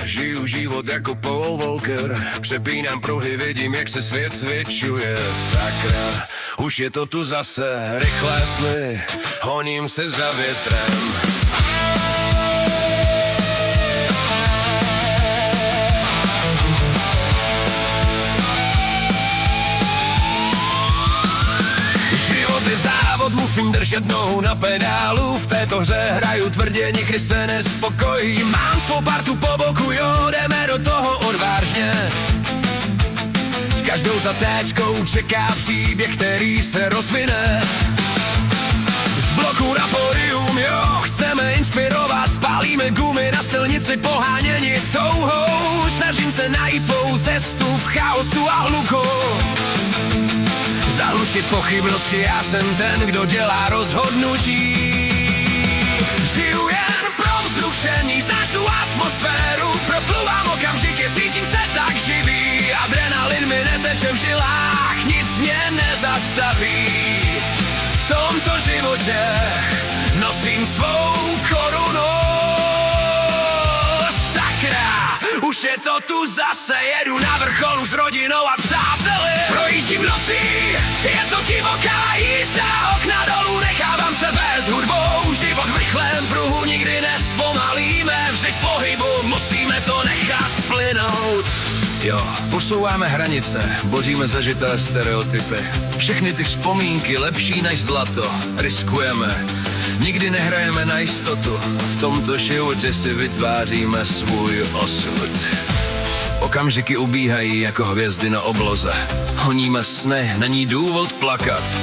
žiju život jako Paul Walker. Přepínám pruhy, vidím, jak se svět zvětšuje. Sakra, už je to tu zase, rychlé sny, honím se za větrem. Závod, musím držet nohu na pedálu. V této hře hraju tvrdě, nikdy se nespokojím. Mám svou partu po boku, jo, jdeme do toho odvážně. S každou zatéčkou čeká příběh, který se rozvine. Z bloku na pódium, jo, chceme inspirovat. Pálíme gumy na silnici poháněni touhou. Snažím se najít svou cestu v chaosu a hluku. Zahlušit pochybnosti, já jsem ten, kdo dělá rozhodnutí. Žiju jen pro vzrušení, znáš tu atmosféru. Propluvám okamžiky, cítím se tak živý. Adrenalin mi neteče v žilách, nic mě nezastaví. V tomto životě nosím svou korunu. Sakra, už je to tu zase, jedu na vrcholu s rodinou a přáteli. Projíždím nocí, je to divoká jízda, okna dolů, nechávám se vést hudbou. Život v rychlém pruhu nikdy nespomalíme, vždy v pohybu, musíme to nechat plynout. Jo, posouváme hranice, boříme zažité stereotypy. Všechny ty vzpomínky lepší než zlato, riskujeme. Nikdy nehrajeme na jistotu, v tomto životě si vytváříme svůj osud. Okamžiky ubíhají jako hvězdy na obloze. Honíme sny, není důvod plakat.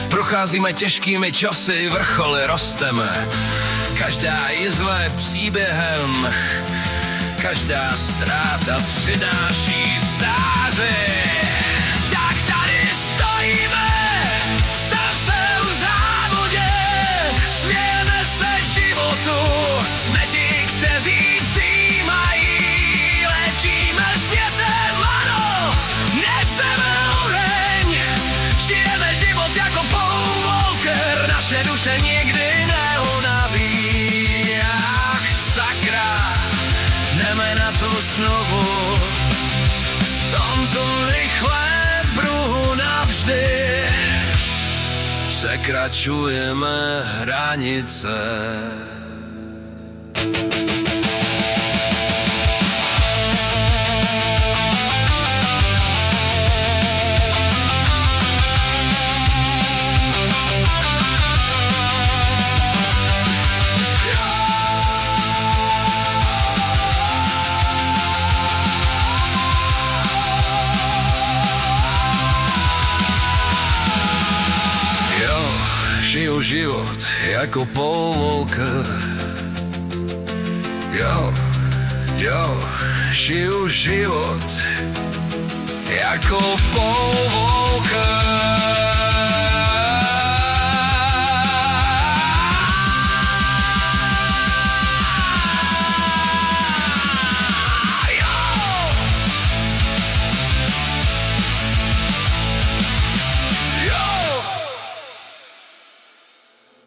Procházíme těžkými časy, vrcholy rosteme. Každá jizva je příběhem, každá ztráta přináší záři. Tak tady stojíme, srdce v závodě, smějeme se životu, jsme ti, kteří přijímají, léčíme světem, ano, neseme oheň, žijeme život jako Paul Walker, naše duše nikdy neunaví. Ach, sakra, jdeme na to znovu, v tomto rychlém pruhu navždy. Překračujeme hranice. Žiju život jako Paul Walker. Jo, žiju život jako Paul Walker.